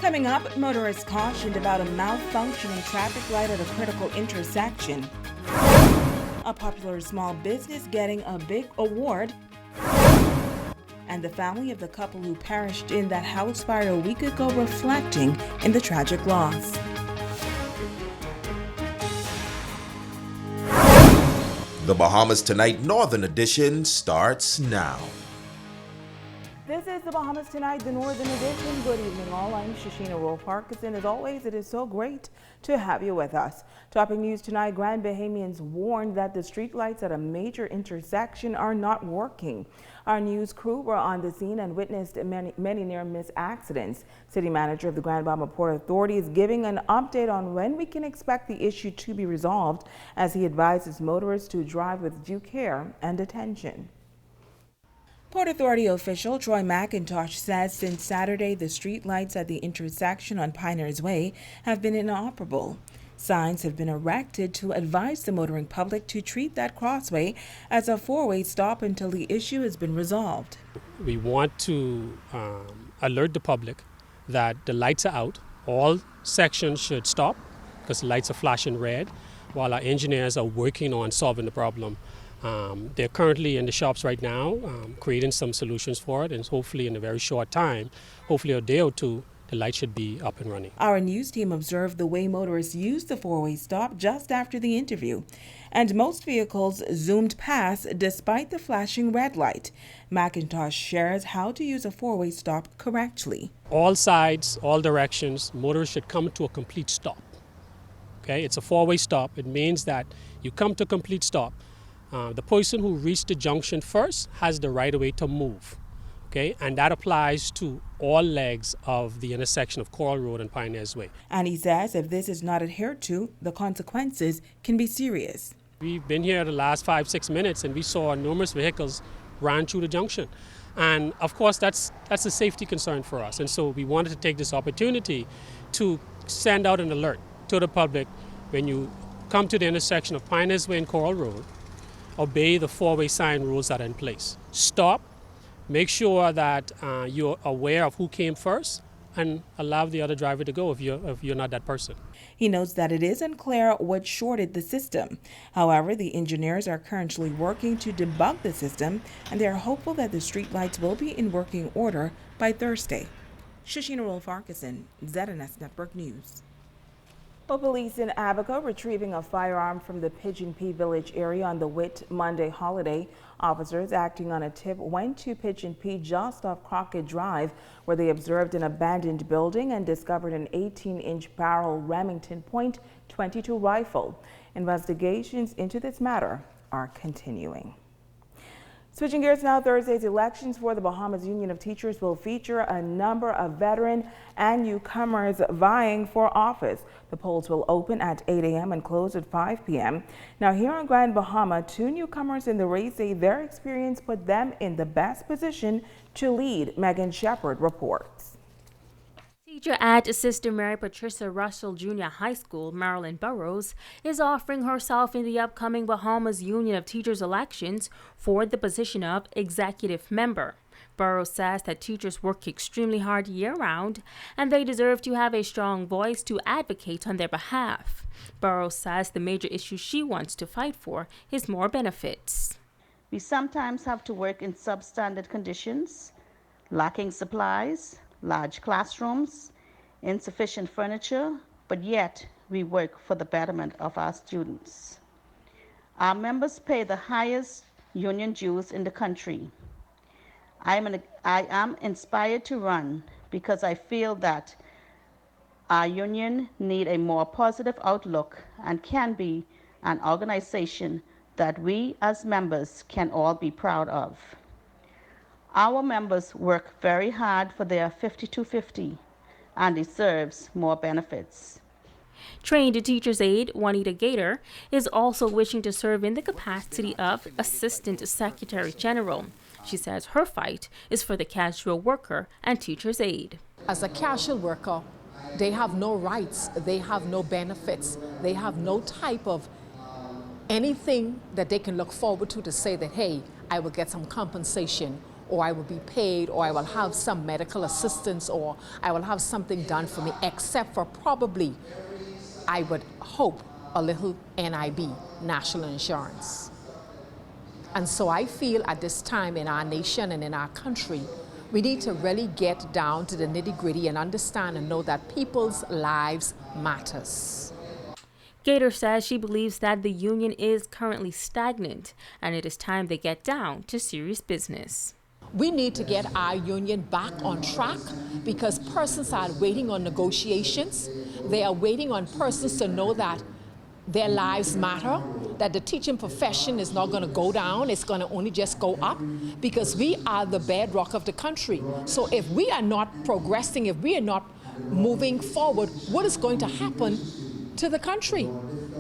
Coming up, motorists cautioned about a malfunctioning traffic light at a critical intersection. A popular small business getting a big award. And the family of the couple who perished in that house fire a week ago reflecting in the tragic loss. The Bahamas Tonight Northern Edition starts now. This is the Bahamas Tonight, the Northern Edition. Good evening, all. I'm Shashina Rolf-Parkinson. As always, it is so great to have you with us. Topping news tonight, Grand Bahamians warned that the streetlights at a major intersection are not working. Our news crew were on the scene and witnessed many near-miss accidents. City manager of the Grand Bahama Port Authority is giving an update on when we can expect the issue to be resolved, as he advises motorists to drive with due care and attention. Port Authority official Troy McIntosh says since Saturday, the street lights at the intersection on Pioneers Way have been inoperable. Signs have been erected to advise the motoring public to treat that crossway as a four-way stop until the issue has been resolved. We want to alert the public that the lights are out. All sections should stop because the lights are flashing red while our engineers are working on solving the problem. They're currently in the shops right now creating some solutions for it, and hopefully in a very short time, hopefully a day or two, the light should be up and running. Our news team observed the way motorists used the four-way stop just after the interview, and most vehicles zoomed past despite the flashing red light. McIntosh shares how to use a four-way stop correctly. All sides, all directions, motorists should come to a complete stop. Okay, it's a four-way stop. It means that you come to a complete stop. The person who reached the junction first has the right of way to move. Okay, and that applies to all legs of the intersection of Coral Road and Pioneers Way. And he says if this is not adhered to, the consequences can be serious. We've been here the last 5-6 minutes and we saw numerous vehicles run through the junction. And of course that's a safety concern for us. And so we wanted to take this opportunity to send out an alert to the public when you come to the intersection of Pioneers Way and Coral Road. Obey the four-way sign rules that are in place. Stop, make sure that you're aware of who came first, and allow the other driver to go if you're not that person. He notes that it is unclear what shorted the system. However, the engineers are currently working to debug the system, and they are hopeful that the streetlights will be in working order by Thursday. Shashina Rolf-Parkinson, ZNS Network News. Well, police in Abaco retrieving a firearm from the Pigeon Pea Village area on the Whit Monday holiday. Officers acting on a tip went to Pigeon Pea just off Crockett Drive, where they observed an abandoned building and discovered an 18-inch barrel Remington .22 rifle. Investigations into this matter are continuing. Switching gears now, Thursday's elections for the Bahamas Union of Teachers will feature a number of veteran and newcomers vying for office. The polls will open at 8 a.m. and close at 5 p.m. Now, here on Grand Bahama, two newcomers in the race say their experience put them in the best position to lead. Megan Shepard reports. Teacher at Sister Mary Patricia Russell Junior High School, Marilyn Burrows, is offering herself in the upcoming Bahamas Union of Teachers elections for the position of executive member. Burrows says that teachers work extremely hard year-round and they deserve to have a strong voice to advocate on their behalf. Burrows says the major issue she wants to fight for is more benefits. We sometimes have to work in substandard conditions, lacking supplies, large classrooms, insufficient furniture, but yet we work for the betterment of our students. Our members pay the highest union dues in the country. I am inspired to run because I feel that our union need a more positive outlook and can be an organization that we as members can all be proud of. Our members work very hard for their 5250 and deserves more benefits. Trained teacher's aide Juanita Gator is also wishing to serve in the capacity of Assistant Secretary General. She says her fight is for the casual worker and teacher's aide. As a casual worker, they have no rights, they have no benefits, they have no type of anything that they can look forward to say that, hey, I will get some compensation or I will be paid, or I will have some medical assistance, or I will have something done for me, except for probably, I would hope, a little NIB, national insurance. And so I feel at this time in our nation and in our country, we need to really get down to the nitty-gritty and understand and know that people's lives matters. Gator says she believes that the union is currently stagnant and it is time they get down to serious business. We need to get our union back on track because persons are waiting on negotiations. They are waiting on persons to know that their lives matter, that the teaching profession is not going to go down, it's going to only just go up, because we are the bedrock of the country. So if we are not progressing, if we are not moving forward, what is going to happen to the country?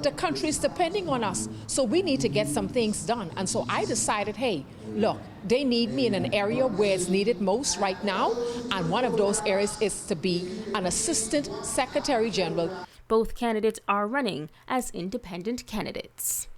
The country is depending on us. So we need to get some things done. And so I decided, hey, look, they need me in an area where it's needed most right now. And one of those areas is to be an assistant secretary general. Both candidates are running as independent candidates.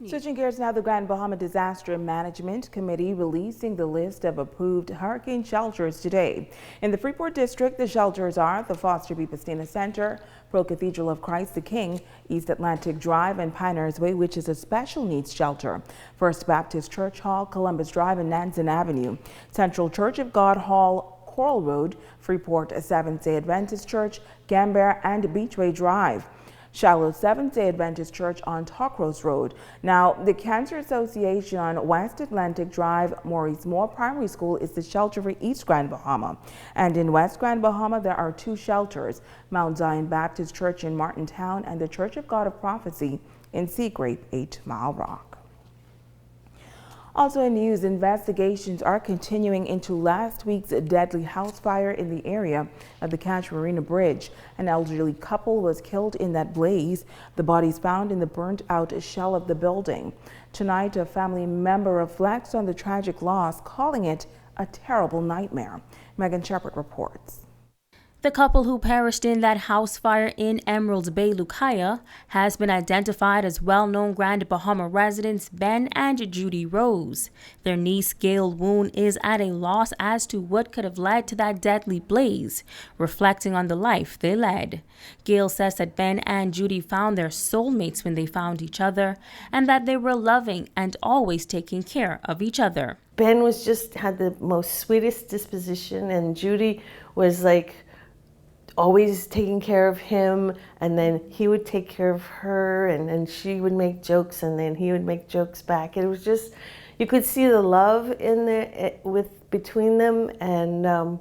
Switching gears now, the Grand Bahama Disaster Management Committee releasing the list of approved hurricane shelters today. In the Freeport District, the shelters are the Foster B. Pastina Center, Pro Cathedral of Christ the King, East Atlantic Drive, and Pinehurst Way, which is a special needs shelter, First Baptist Church Hall, Columbus Drive, and Nansen Avenue, Central Church of God Hall, Coral Road, Freeport Seventh-day Adventist Church, Gambier, and Beachway Drive. Shallow Seventh-day Adventist Church on Talkrose Road. Now, the Cancer Association on West Atlantic Drive, Maurice Moore Primary School is the shelter for East Grand Bahama. And in West Grand Bahama, there are two shelters, Mount Zion Baptist Church in Martintown and the Church of God of Prophecy in Seagrape, 8 Mile Rock. Also in news, investigations are continuing into last week's deadly house fire in the area of the Cache Marina Bridge. An elderly couple was killed in that blaze. The bodies found in the burnt out shell of the building. Tonight, a family member reflects on the tragic loss, calling it a terrible nightmare. Megan Shepard reports. The couple who perished in that house fire in Emeralds Bay, Lucaya, has been identified as well-known Grand Bahama residents Ben and Judy Rose. Their niece, Gail Woon, is at a loss as to what could have led to that deadly blaze, reflecting on the life they led. Gail says that Ben and Judy found their soulmates when they found each other, and that they were loving and always taking care of each other. Ben had the most sweetest disposition, and Judy was like always taking care of him, and then he would take care of her, and then she would make jokes, and then he would make jokes back. It was just, you could see the love in there between them, and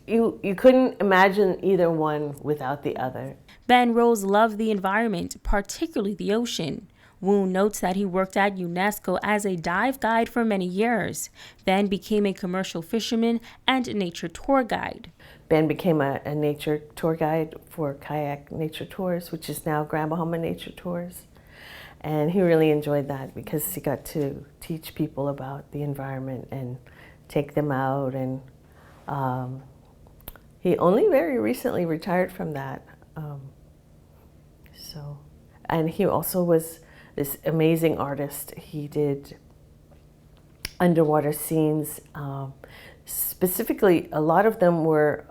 you couldn't imagine either one without the other. Ben Rose loved the environment, particularly the ocean. Woon notes that he worked at UNESCO as a dive guide for many years, then became a commercial fisherman and nature tour guide. Ben became a nature tour guide for Kayak Nature Tours, which is now Grand Bahama Nature Tours. And he really enjoyed that because he got to teach people about the environment and take them out. And he only very recently retired from that. And he also was this amazing artist. He did underwater scenes. Specifically, a lot of them were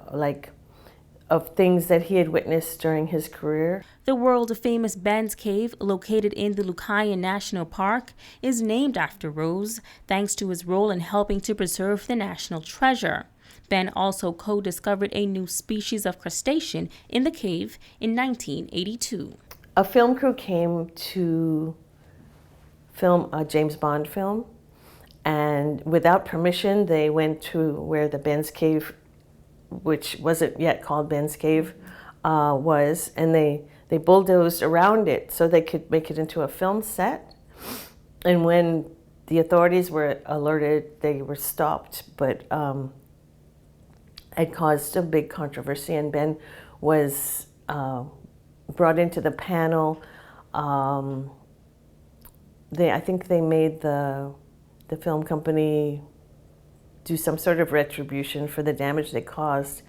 of things that he had witnessed during his career. The world-famous Ben's Cave, located in the Lucaya National Park, is named after Rose, thanks to his role in helping to preserve the national treasure. Ben also co-discovered a new species of crustacean in the cave in 1982. A film crew came to film a James Bond film, and without permission, they went to where the Ben's Cave, which wasn't yet called Ben's Cave, was, and they bulldozed around it so they could make it into a film set. And when the authorities were alerted, they were stopped, but it caused a big controversy, and Ben was brought into the panel. I think they made the film company do some sort of retribution for the damage they caused.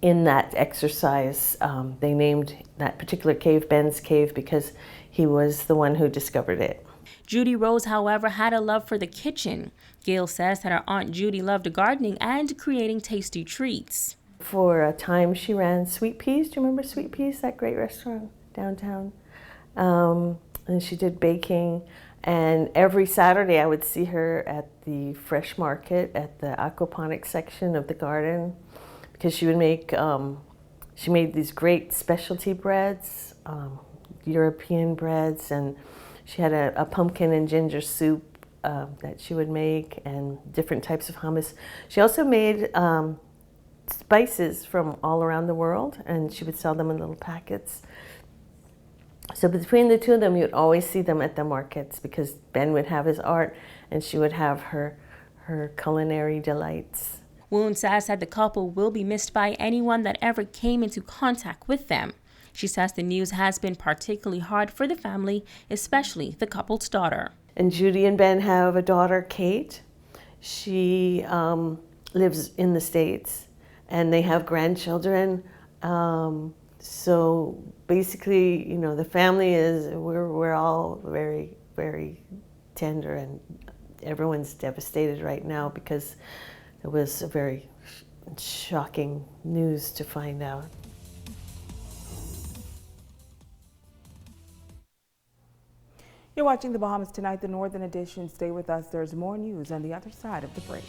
In that exercise, they named that particular cave Ben's Cave because he was the one who discovered it. Judy Rose, however, had a love for the kitchen. Gail says that her Aunt Judy loved gardening and creating tasty treats. For a time, she ran Sweet Peas. Do you remember Sweet Peas, that great restaurant downtown? And she did baking. And every Saturday, I would see her at the fresh market at the aquaponics section of the garden, because she would make, she made these great specialty breads, European breads, and she had a pumpkin and ginger soup that she would make, and different types of hummus. She also made spices from all around the world, and she would sell them in little packets. So between the two of them, you'd always see them at the markets, because Ben would have his art and she would have her culinary delights. Woon says that the couple will be missed by anyone that ever came into contact with them. She says the news has been particularly hard for the family, especially the couple's daughter. And Judy and Ben have a daughter, Kate. She lives in the States, and they have grandchildren. So basically, you know, the family we're all very, very tender, and everyone's devastated right now because it was a very shocking news to find out. You're watching the Bahamas Tonight, the Northern Edition. Stay with us. There's more news on the other side of the break.